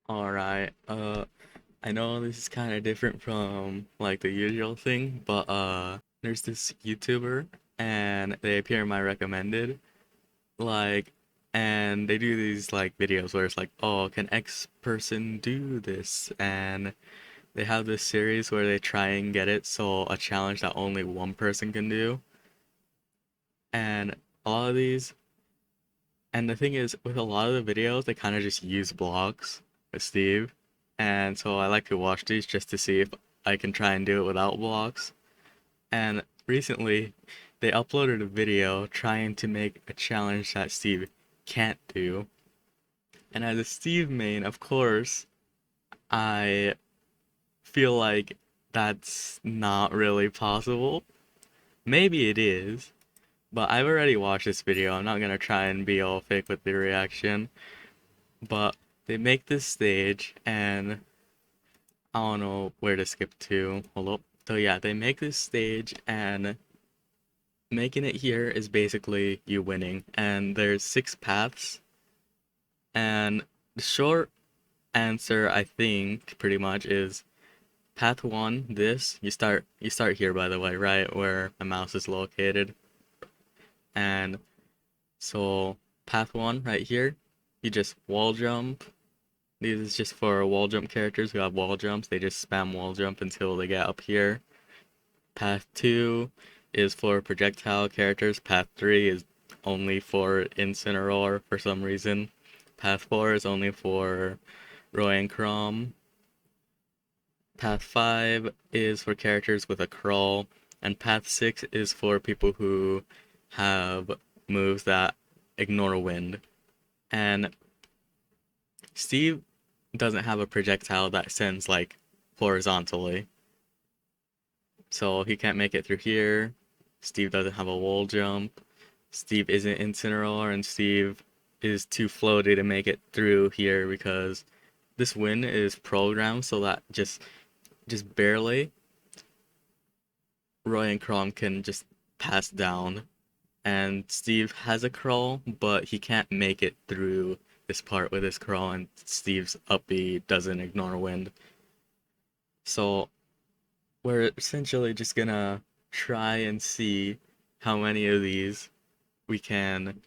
Alright, I know this is kind of different from like the usual thing, but there's this YouTuber and they appear in my recommended, like, and they do these like videos where it's like, oh, can X person do this? And they have this series where they try and get it so a challenge that only one person can do. And a lot of these, and the thing is, with a lot of the videos, they kind of just use blocks with Steve. And so I like to watch these just to see if I can try and do it without blocks. And recently, they uploaded a video trying to make a challenge that Steve can't do. And as a Steve main, of course, I feel like that's not really possible. Maybe it is, but I've already watched this video. I'm not gonna try and be all fake with the reaction. But they make this stage, and I don't know where to skip to. Hold up. So yeah, they make this stage, and making it here is basically you winning. And there's 6 paths, and the short answer, I think, pretty much is path one. This you start here, by the way, right where my mouse is located, and so path one right here, you just wall jump. This is just for wall jump characters who have wall jumps. They just spam wall jump until they get up here. Path 2 is for projectile characters. Path 3 is only for Incineroar for some reason. Path 4 is only for Roy and Crom. Path 5 is for characters with a crawl. And Path 6 is for people who have moves that ignore wind. And Steve doesn't have a projectile that sends like horizontally. So he can't make it through here. Steve doesn't have a wall jump. Steve isn't Incineroar, and Steve is too floaty to make it through here because this win is programmed so that just barely Roy and Crom can just pass down. And Steve has a crawl, but he can't make it through this part with his crawl, and Steve's up B doesn't ignore wind. So we're essentially just gonna try and see how many of these we can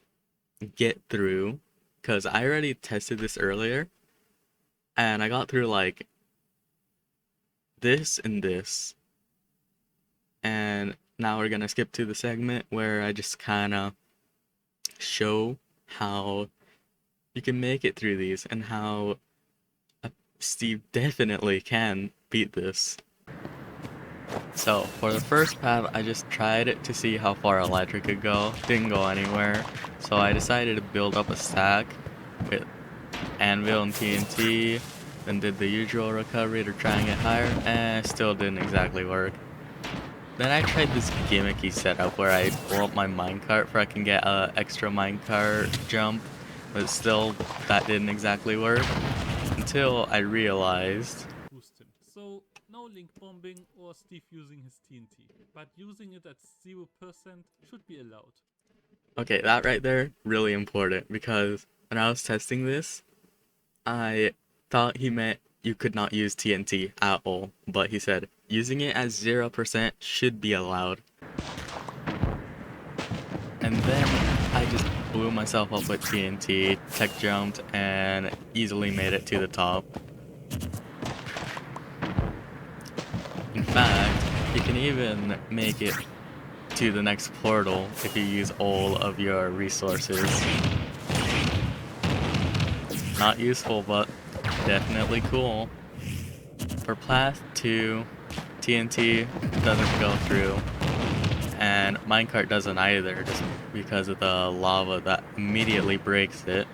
get through, because I already tested this earlier, and I got through like this and this, and now we're gonna skip to the segment where I just kind of show how you can make it through these and how Steve definitely can beat this. So for the first path, I just tried it to see how far electric could go. Didn't go anywhere, so I decided to build up a stack with anvil and TNT, then did the usual recovery to try and get higher, and it still didn't exactly work. Then I tried this gimmicky setup where I blow up my minecart for I can get a extra minecart jump, but still that didn't exactly work until I realized. Boost him. So no link bombing or Steve using his TNT, but using it at 0% should be allowed. Okay, that right there, really important, because when I was testing this, I thought he meant you could not use TNT at all, but he said using it at 0% should be allowed. And then I just blew myself up with TNT, tech jumped, and easily made it to the top. In fact, you can even make it to the next portal if you use all of your resources. Not useful, but definitely cool. For path 2, TNT doesn't go through, and minecart doesn't either, just because of the lava that immediately breaks it.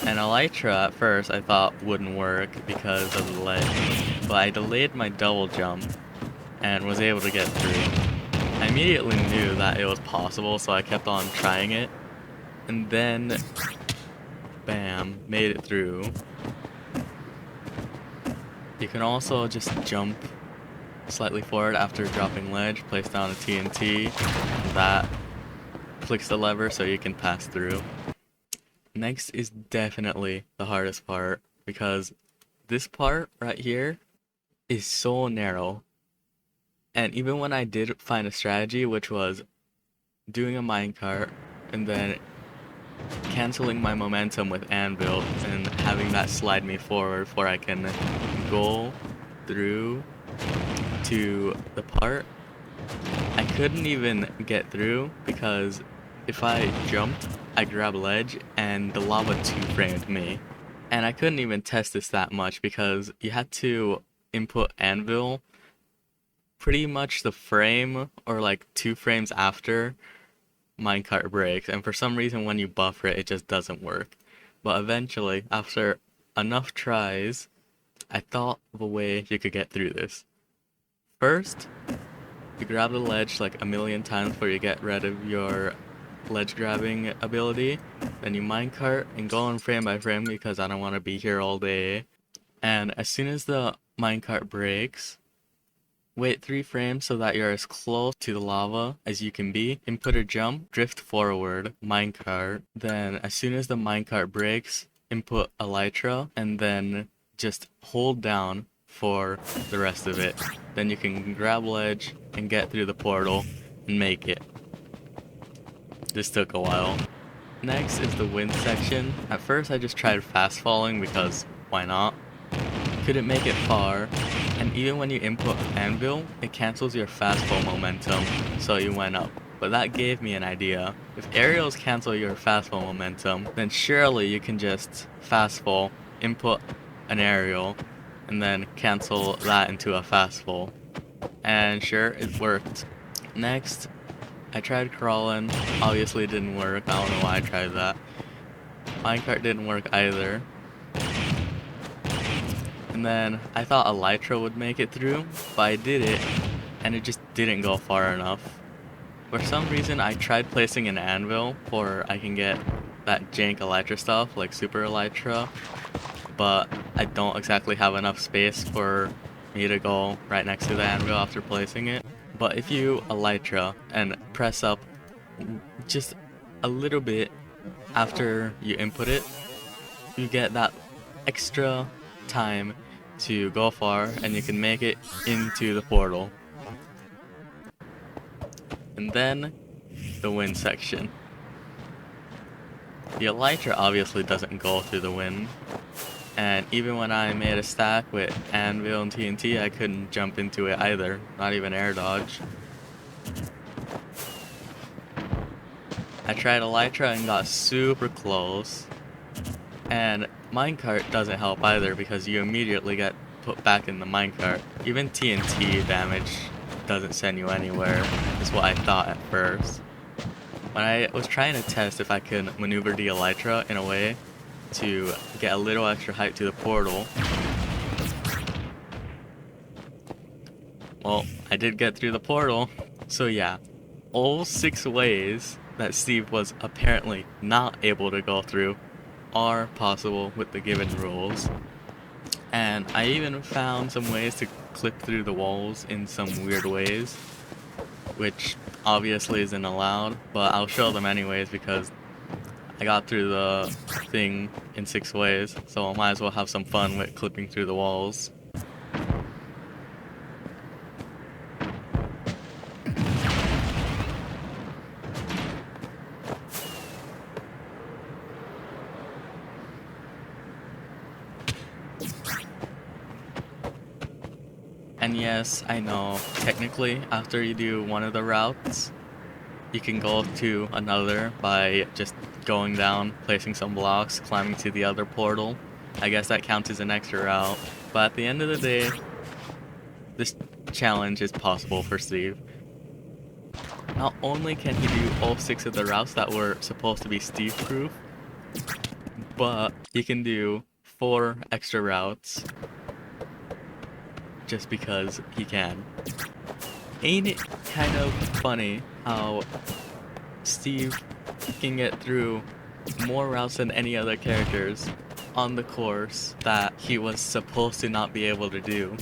And elytra at first I thought wouldn't work because of the ledge, but I delayed my double jump and was able to get through. I immediately knew that it was possible, so I kept on trying it, and then bam, made it through. You can also just jump slightly forward after dropping ledge, place down a TNT, that clicks the lever so you can pass through. Next is definitely the hardest part, because this part right here is so narrow. And even when I did find a strategy, which was doing a minecart and then canceling my momentum with anvil and having that slide me forward before I can go through to the part, I couldn't even get through because if I jumped, I grab a ledge and the lava two-framed me. And I couldn't even test this that much because you had to input anvil pretty much the frame or like 2 frames after minecart breaks, and for some reason when you buffer it, it just doesn't work. But eventually, after enough tries, I thought of a way you could get through this. First, you grab the ledge like a million times before you get rid of your ledge grabbing ability. Then you minecart and go on frame by frame because I don't want to be here all day. And as soon as the minecart breaks, wait 3 frames so that you're as close to the lava as you can be. Input a jump, drift forward, minecart. Then as soon as the minecart breaks, input elytra, and then just hold down for the rest of it. Then you can grab ledge and get through the portal and make it. This took a while. Next is the wind section. At first I just tried fast falling because why not? Couldn't make it far, and even when you input anvil, it cancels your fast fall momentum, so you went up. But that gave me an idea. If aerials cancel your fast fall momentum, then surely you can just fast fall, input an aerial, and then cancel that into a fast fall. And sure, it worked. Next, I tried crawling. Obviously it didn't work. I don't know why I tried that. Minecart didn't work either. And then I thought elytra would make it through, but I did it, and it just didn't go far enough. For some reason, I tried placing an anvil for I can get that jank elytra stuff, like super elytra, but I don't exactly have enough space for me to go right next to the anvil after placing it. But if you elytra and press up just a little bit after you input it, you get that extra time to go far and you can make it into the portal. And then the wind section. The elytra obviously doesn't go through the wind, and even when I made a stack with anvil and TNT, I couldn't jump into it either, not even air dodge. I tried elytra and got super close, and minecart doesn't help either because you immediately get put back in the minecart. Even TNT damage doesn't send you anywhere, is what I thought at first. When I was trying to test if I could maneuver the elytra in a way to get a little extra height to the portal, well, I did get through the portal. So yeah, all 6 ways that Steve was apparently not able to go through are possible with the given rules. And I even found some ways to clip through the walls in some weird ways, which obviously isn't allowed, but I'll show them anyways because I got through the thing in 6 ways, so I might as well have some fun with clipping through the walls. And yes, I know, technically, after you do one of the routes, you can go to another by just going down, placing some blocks, climbing to the other portal. I guess that counts as an extra route. But at the end of the day, this challenge is possible for Steve. Not only can he do all 6 of the routes that were supposed to be Steve-proof, but he can do 4 extra routes just because he can. Ain't it kind of funny how Steve can get through more routes than any other characters on the course that he was supposed to not be able to do?